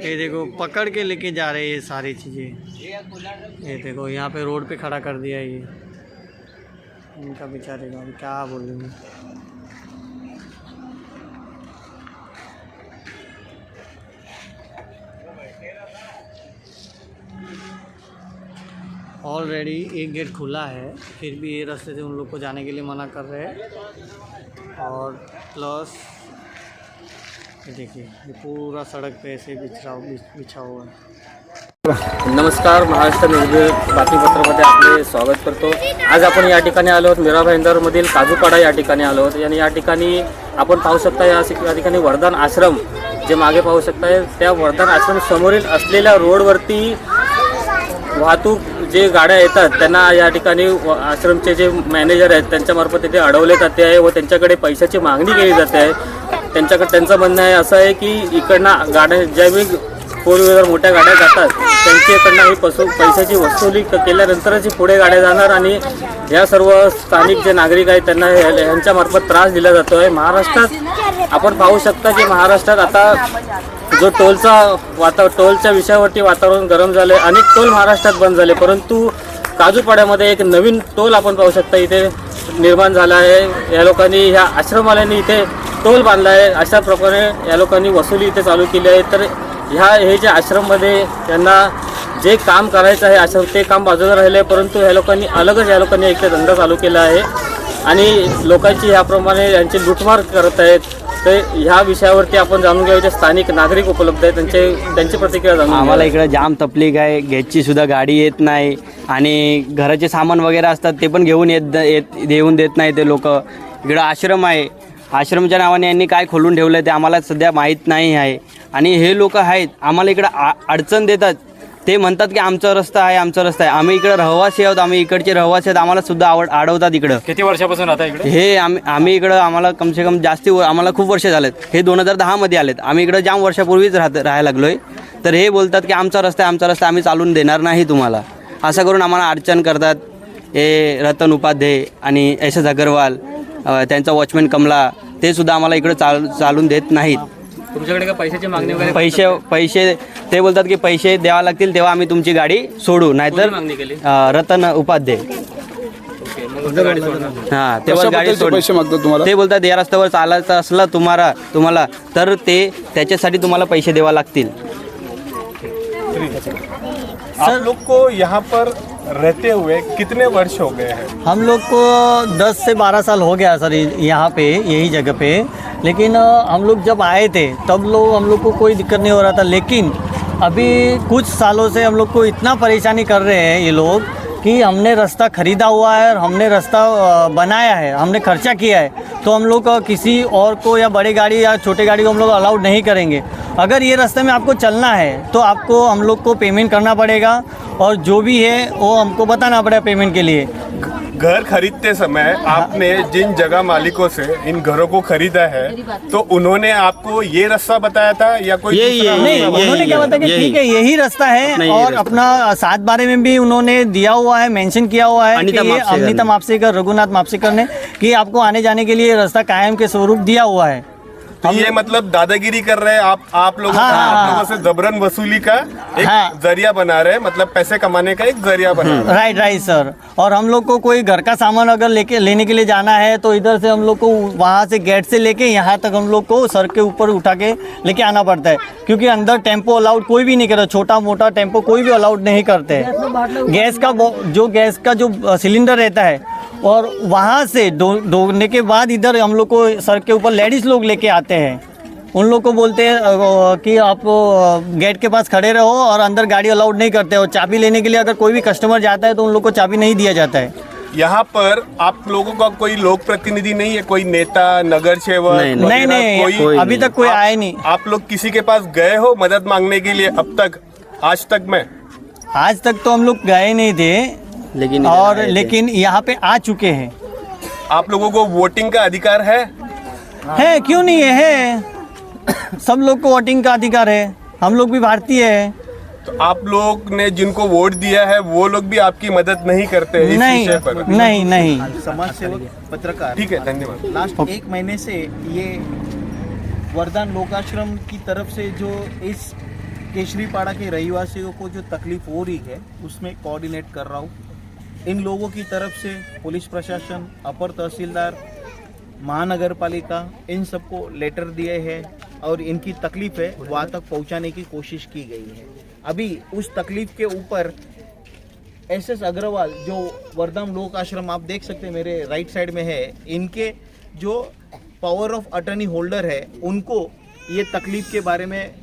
ये देखो पकड़ के लेके जा रहे हैं ये सारी चीज़ें। ये देखो यहाँ पे रोड पे खड़ा कर दिया ये इनका बेचारे का क्या बोलूँगी। ऑलरेडी एक गेट खुला है, फिर भी ये रास्ते से उन लोग को जाने के लिए मना कर रहे हैं। और प्लस ये देखिए ये पूरा सड़क पे ऐसे बिछा हुआ है। नमस्कार, महाराष्ट्र निर्भीड बातमीपत्रामध्ये आपले स्वागत करतो। आज आपण या ठिकाणी आलो आहोत मीरा भाईंदरमधील काजूपाडा या ठिकाणी आलो आहोत आणि या ठिकाणी आपण पाहू शकता या ठिकाणी वरदान आश्रम जे मागे पाहू शकता त्या वरदान आश्रम समोरील असलेल्या रोडवरती वाहतूक जे गाड्या येतात त्यांना या ठिकाणी आश्रमचे जे मॅनेजर आहेत त्यांच्यामार्फत तिथे अडवले जाते आहे व त्यांच्याकडे पैशाची मागणी केली जाते आहे। त्यांचं म्हणणं आहे असं आहे की इकडनं गाड्या ज्यावेळी फोर व्हीलर मोठ्या गाड्या जातात त्यांच्याकडनं ही पैशाची वसुली केल्यानंतरच ही पुढे गाड्या जाणार आणि या सर्व स्थानिक जे नागरिक आहेत त्यांना यांच्यामार्फत त्रास दिला जातो आहे। महाराष्ट्रात आपण पाहू शकता की महाराष्ट्रात आता जो टोलच्या विषयावरती वातावरण गरम झाले, अनेक टोल महाराष्ट्रात बंद झाले, परंतु काजूपाड्यामध्ये एक नवीन टोल आपण पाहू शकता इथे निर्माण झाला आहे। या लोकांनी ह्या आश्रमवाल्यांनी इथे टोल बांधला आहे, अशा प्रकारे या लोकांनी वसुली इथे चालू केली आहे। तर हे जे आश्रममध्ये त्यांना जे काम करायचं आहे आश्रम ते काम बाजूला राहिले, परंतु या लोकांनी एक धंदा चालू केला आहे आणि लोकांची ह्याप्रमाणे यांची लुटमार करत आहेत। तर ह्या विषयावरती आपण जाणून घेऊ जे स्थानिक नागरिक उपलब्ध आहेत त्यांची प्रतिक्रिया जाणून घेऊ। आम्हाला इकडे जाम तकलीफ आहे, गेटची सुद्धा गाडी येत नाही आणि घराचे सामान वगैरे असतात ते पण घेऊन देऊन देत नाही ते लोक। इकडं आश्रम आहे, आश्रमच्या नावाने यांनी काय खोलून ठेवलं ते आम्हाला सध्या माहीत नाही आहे आणि हे लोक आहेत आम्हाला इकडं अडचण देतात। ते म्हणतात की आमचा रस्ता आहे आम्ही इकडे रहिवासी आहोत, आम्ही इकडचे रहिवासी आहेत, आम्हाला सुद्धा अडवतात इकडं। किती वर्षापासून राहता इकडे? हे आम्ही इकडं आम्हाला कम से कम आम्हाला खूप वर्ष झालेत, हे 2010 मध्ये आलेत, आम्ही इकडं जाम वर्षापूर्वीच राहायला लागलोय। तर हे बोलतात की आमचा रस्ता आम्ही चालून देणार नाही तुम्हाला, असं करून आम्हाला अडचण करतात। हे रतन उपाध्याय आणि एस अगरवाल त्यांचा वॉचमॅन कमला ते सुद्धा आम्हाला इकडे चालून देत नाहीत। तुमच्याकडे का पैशाची मागणी वगैरे? पैसे ते बोलतात की पैसे द्यावा लागतील तेव्हा आम्ही तुमची गाडी सोडू, नाहीतर रतन उपाध्याय हां तेव्हा गाडी पैसे मागतात तुम्हाला। ते बोलतात या रस्त्यावर चालायचं असलं तुम्हाला तर त्याच्यासाठी तुम्हाला पैसे द्यावा लागतील। आप लोग को यहाँ पर रहते हुए कितने वर्ष हो गए हैं? हम लोग को 10 से 12 साल हो गया सर यहाँ पे, यही जगह पे। लेकिन हम लोग जब आए थे तब हम लोग को कोई दिक्कत नहीं हो रहा था, लेकिन अभी कुछ सालों से हम लोग को इतना परेशानी कर रहे हैं ये लोग कि हमने रास्ता ख़रीदा हुआ है और हमने रास्ता बनाया है, हमने खर्चा किया है, तो हम लोग किसी और को या बड़ी गाड़ी या छोटे गाड़ी को हम लोग अलाउड नहीं करेंगे। अगर ये रास्ते में आपको चलना है तो आपको हम लोग को पेमेंट करना पड़ेगा और जो भी है वो हमको बताना पड़ेगा पेमेंट के लिए। घर खरीदते समय आपने जिन जगह मालिकों से इन घरों को खरीदा है तो उन्होंने आपको ये रास्ता बताया था या कोई नहीं, उन्होंने क्या बताया कि ठीक है यही रास्ता है, और अपना 7 बारे में भी उन्होंने दिया हुआ है, मेंशन किया हुआ है अनिता मापसेकर, रघुनाथ मापसेकर ने कि आपको आने जाने के लिए रास्ता कायम के स्वरूप दिया हुआ है। तो ये मतलब दादागिरी कर रहे हैं आप लोगों से जबरन वसूली का एक जरिया बना रहे हैं, मतलब पैसे कमाने का एक जरिया बना रहे हैं। Right sir. और हम लोग को कोई घर का सामान अगर लेने के लिए जाना है तो इधर से हम लोग को वहाँ से गेट से लेके यहाँ तक हम लोग को सर के ऊपर उठा के लेके आना पड़ता है, क्योंकि अंदर टेम्पो अलाउड कोई भी नहीं करता, छोटा मोटा टेम्पो कोई भी अलाउड नहीं करते। गैस का जो सिलेंडर रहता है और वहाँ से ढोने के बाद इधर हम लोग को सर के ऊपर लेडीज़ लोग लेके आते हैं, उन लोग को बोलते हैं कि आप गेट के पास खड़े रहो और अंदर गाड़ी अलाउड नहीं करते। और चाबी लेने के लिए अगर कोई भी कस्टमर जाता है तो उन लोग को चाबी नहीं दिया जाता है। यहाँ पर आप लोगों का कोई लोक प्रतिनिधि नहीं है, कोई नेता, नगर सेवक? नहीं, अभी तक कोई आए नहीं। आप लोग किसी के पास गए हो मदद मांगने के लिए अब तक? आज तक तो हम लोग गए नहीं थे, लेकिन यहाँ पे आ चुके हैं। आप लोगों को वोटिंग का अधिकार है? क्यों नहीं है? सब लोग को वोटिंग का अधिकार है, हम लोग भी भारतीय है। तो आप लोग ने जिनको वोट दिया है वो लोग भी आपकी मदद नहीं करते इस विषय पर? नहीं। समाज सेवक पत्रकार, ठीक है, धन्यवाद। लास्ट 1 महीने से ये वरदान लोकाश्रम की तरफ से जो इस केशरीपाड़ा के रहिवासियों को जो तकलीफ हो रही है उसमें कोऑर्डिनेट कर रहा हूँ। इन लोगों की तरफ से पुलिस प्रशासन, अपर तहसीलदार, महानगर पालिका, इन सबको लेटर दिए हैं और इनकी तकलीफ है वहाँ तक पहुँचाने की कोशिश की गई है। अभी उस तकलीफ के ऊपर एसएस अग्रवाल जो वर्धम लोक आश्रम आप देख सकते हैं मेरे राइट साइड में है, इनके जो पावर ऑफ अटर्नी होल्डर है उनको ये तकलीफ के बारे में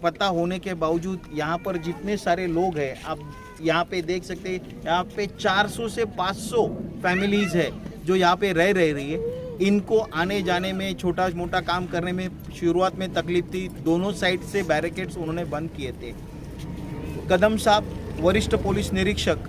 पता होने के बावजूद यहाँ पर जितने सारे लोग हैं आप यहाँ पे देख सकते हैं, यहाँ पे 400 से 500 फैमिलीज़ है जो यहाँ पे रह रही है। इनको आने जाने में, छोटा मोटा काम करने में शुरुआत में तकलीफ थी। दोनों साइड से बैरिकेड्स उन्होंने बंद किए थे। कदम साहब वरिष्ठ पुलिस निरीक्षक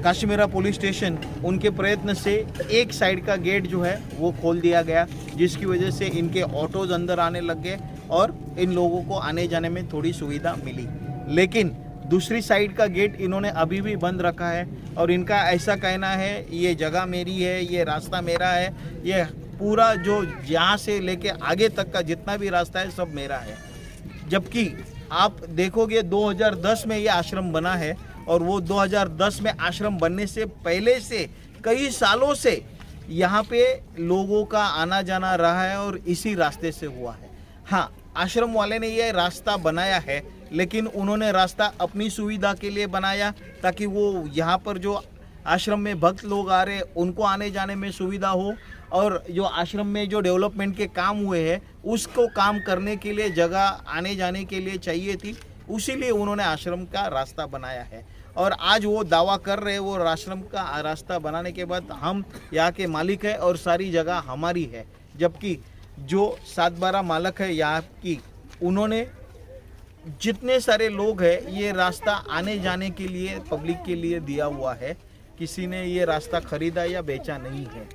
काश्मीरा पुलिस स्टेशन, उनके प्रयत्न से एक साइड का गेट जो है वो खोल दिया गया, जिसकी वजह से इनके ऑटोज अंदर आने लग गए और इन लोगों को आने जाने में थोड़ी सुविधा मिली। लेकिन दूसरी साइड का गेट इन्होंने अभी भी बंद रखा है और इनका ऐसा कहना है ये जगह मेरी है, ये रास्ता मेरा है, ये पूरा जो यहाँ से लेके आगे तक का जितना भी रास्ता है सब मेरा है। जबकि आप देखोगे 2010 में ये आश्रम बना है और वो 2010 में आश्रम बनने से पहले से कई सालों से यहाँ पे लोगों का आना जाना रहा है और इसी रास्ते से हुआ है। हाँ, आश्रम वाले ने ये रास्ता बनाया है, लेकिन उन्होंने रास्ता अपनी सुविधा के लिए बनाया ताकि वो यहाँ पर जो आश्रम में भक्त लोग आ रहे उनको आने जाने में सुविधा हो और जो आश्रम में जो डेवलपमेंट के काम हुए हैं उसको काम करने के लिए जगह आने जाने के लिए चाहिए थी, उसीलिए उन्होंने आश्रम का रास्ता बनाया है। और आज वो दावा कर रहे हैं वो आश्रम का रास्ता बनाने के बाद हम यहाँ के मालिक है और सारी जगह हमारी है। जबकि जो 7/12 मालक है यहाँ की, उन्होंने जितने सारे लोग हैं ये रास्ता आने जाने के लिए पब्लिक के लिए दिया हुआ है। किसी ने ये रास्ता खरीदा या बेचा नहीं है।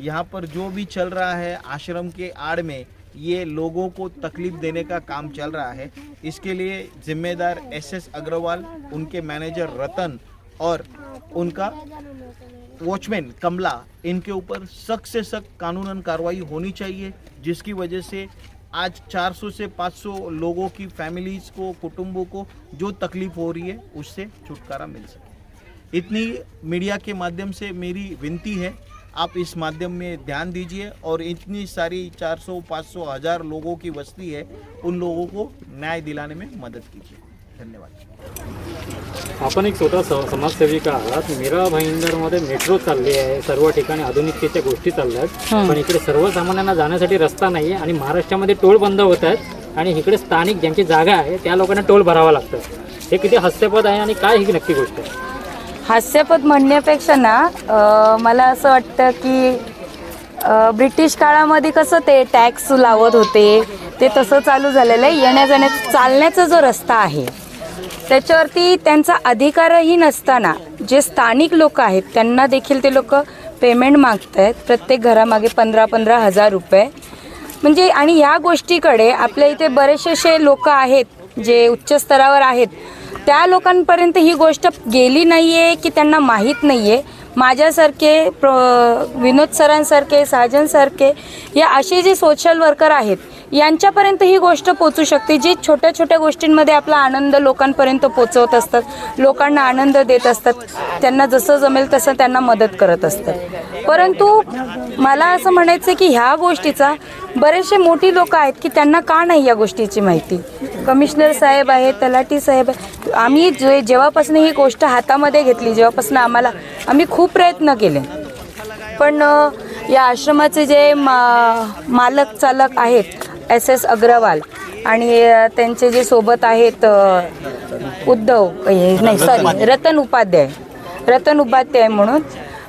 यहाँ पर जो भी चल रहा है आश्रम के आड़ में ये लोगों को तकलीफ देने का काम चल रहा है। इसके लिए जिम्मेदार एसएस अग्रवाल, उनके मैनेजर रतन और उनका वॉचमैन कमला, इनके ऊपर सख्त से सख्त कानूनन कार्रवाई होनी चाहिए, जिसकी वजह से आज 400 से 500 लोगों की फैमिलीज़ को, कुटुंबों को जो तकलीफ हो रही है उससे छुटकारा मिल सके। इतनी मीडिया के माध्यम से मेरी विनती है, आप इस माध्यम में ध्यान दीजिए और इतनी सारी 400, 500, 1000 लोगों की बस्ती है, उन लोगों को न्याय दिलाने में मदद कीजिए। धन्यवाद। आपण एक छोटा समाजसेविका आहात। मीरा भाईंदरमध्ये मेट्रो चालली आहे, सर्व ठिकाणी आधुनिकतेच्या गोष्टी चालल्या आहेत, पण इकडे सर्वसामान्यांना जाण्यासाठी रस्ता नाही आहे आणि महाराष्ट्रामध्ये टोल बंद होत आहेत आणि इकडे स्थानिक ज्यांची जागा आहे त्या लोकांना टोल भरावा लागतो। हे किती हास्यास्पद आहे आणि काय ही नक्की गोष्ट आहे? हास्यास्पद म्हणण्यापेक्षा ना मला असं वाटतं की ब्रिटिश काळामध्ये कसं ते टॅक्स लावत होते ते तसं चालू झालेलं आहे। येण्या जाण्याचा चालण्याचा जो रस्ता आहे त्याच्यावरती त्यांचा अधिकारही नसताना जे स्थानिक लोक आहेत त्यांना देखील ते लोक पेमेंट मागत आहेत, प्रत्येक घरामागे 15-15 हजार रुपये। म्हणजे आणि ह्या गोष्टीकडे आपल्या इथे बरेचसे लोक आहेत जे उच्च स्तरावर आहेत, त्या लोकांपर्यंत ही गोष्ट गेली नाही आहे की त्यांना माहीत नाही आहे। माझ्यासारखे विनोद सरांसारखे, साजनसारखे या असे जे सोशल वर्कर आहेत यांच्यापर्यंत ही गोष्ट पोचू शकते, जी छोट्या छोट्या गोष्टींमध्ये आपला आनंद लोकांपर्यंत पोचवत असतात, लोकांना आनंद देत असतात, त्यांना जसं जमेल तसं त्यांना मदत करत असतात। परंतु मला असं म्हणायचं की ह्या गोष्टीचा बरेचसे मोठी लोक आहेत की त्यांना का नाही या गोष्टीची माहिती। कमिशनर साहेब आहेत, तलाठी साहेब, आम्ही जेव्हापासून ही गोष्ट हातामध्ये घेतली, जेव्हापासून आम्ही खूप प्रयत्न केले, पण या आश्रमाचे जे मालक चालक आहेत एसएस अग्रवाल आणि त्यांचे जे सोबत आहेत रतन उपाध्याय म्हणून,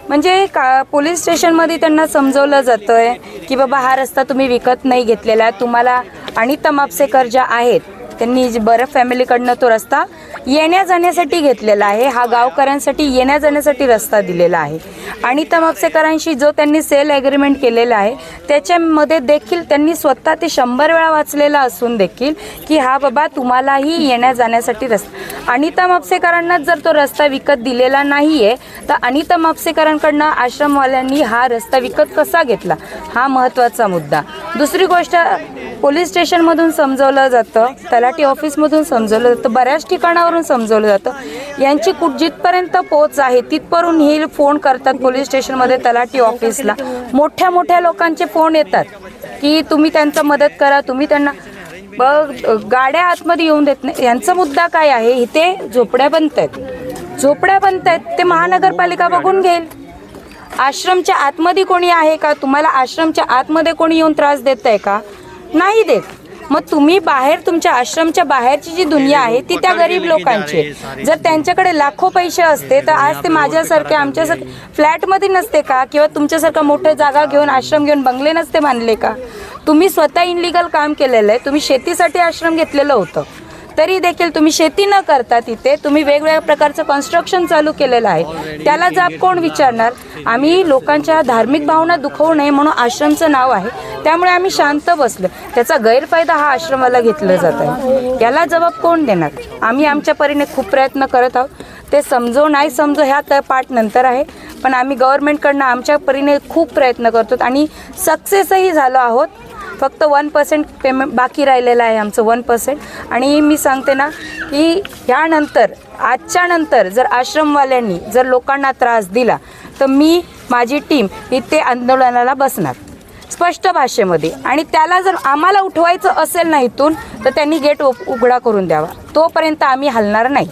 म्हणजे पोलीस स्टेशनमध्ये त्यांना समजवलं जातं आहे की बाबा हा रस्ता तुम्ही विकत नाही घेतलेला, तुम्हाला अनिता मापसेकर ज्या आहेत त्यांनी बर्फ फॅमिलीकडनं तो रस्ता येण्या जाण्यासाठी घेतलेला आहे, हा गावकऱ्यांसाठी येण्या जाण्यासाठी रस्ता दिलेला आहे। अनिता मापसेकरांशी जो त्यांनी सेल ॲग्रीमेंट केलेला आहे त्याच्यामध्ये देखील त्यांनी स्वतः ते 100 वेळा वाचलेला असून देखील की हा बाबा तुम्हालाही येण्या जाण्यासाठी रस्ता। अनिता मापसेकरांना जर तो रस्ता विकत दिलेला नाही आहे तर अनिता मापसेकरांकडनं आश्रमवाल्यांनी हा रस्ता विकत कसा घेतला, हा महत्त्वाचा मुद्दा। दुसरी गोष्ट, पोलीस स्टेशनमधून समजवलं जातं, तलाठी ऑफिसमधून समजवलं जातं, बऱ्याच ठिकाणावरून समजवलं जातं. यांची जिथपर्यंत पोच आहे तिथपर्यंत हे फोन करतात पोलीस स्टेशनमध्ये, तलाठी ऑफिसला. मोठ्या मोठ्या लोकांचे फोन येतात की तुम्ही त्यांचं मदत करा, तुम्ही त्यांना गाड्या आतमध्ये येऊन देत नाही. यांचा मुद्दा काय आहे, इथे झोपड्या बनतायत, ते महानगरपालिका बघून घेईल. आश्रमच्या आतमध्ये कोणी आहे का? तुम्हाला आश्रमच्या आतमध्ये कोणी येऊन त्रास देत आहे का? नाही देत. मग तुम्ही बाहेर, तुमच्या आश्रमच्या बाहेरची जी दुनिया आहे ती त्या गरीब लोकांची. जर त्यांच्याकडे लाखो पैसे असते तर आज ते माझ्यासारखे, आमच्यासारखे फ्लॅटमध्ये नसते का? किंवा तुमच्यासारखा मोठ्या जागा घेऊन, आश्रम घेऊन बंगले नसते बांधले का? तुम्ही स्वतः इनलिगल काम केलेलं आहे. तुम्ही शेतीसाठी आश्रम घेतलेलं होतं, तरी देखील तुम्ही शेती न करता तिथे तुम्ही वेगवेगळ्या प्रकारचं कन्स्ट्रक्शन चालू केलेलं आहे. त्याला जाब कोण विचारणार? आम्ही लोकांच्या धार्मिक भावना दुखवू नये म्हणून आश्रमचं नाव आहे, त्यामुळे आम्ही शांत बसलो. त्याचा गैरफायदा हा आश्रमाला घेतला जात आहे. याला जबाब कोण देणार? आम्ही आमच्या परीने खूप प्रयत्न करत आहोत. ते समजो नाही समजो ह्या पाठ नंतर आहे, पण आम्ही गव्हर्नमेंटकडनं आमच्या परीने खूप प्रयत्न करतो आणि सक्सेसही झालो आहोत. फक्त 1% पेमेंट बाकी राहिलेलं आहे आमचं, 1%. आणि मी सांगते ना की ह्यानंतर, आजच्या नंतर जर आश्रमवाल्यांनी जर लोकांना त्रास दिला तर मी, माझी टीम इथे आंदोलनाला बसणार स्पष्ट भाषेमध्ये. आणि त्याला जर आम्हाला उठवायचं असेल ना इथून, तर त्यांनी गेट उघडा करून द्यावा. तोपर्यंत आम्ही हलणार नाही.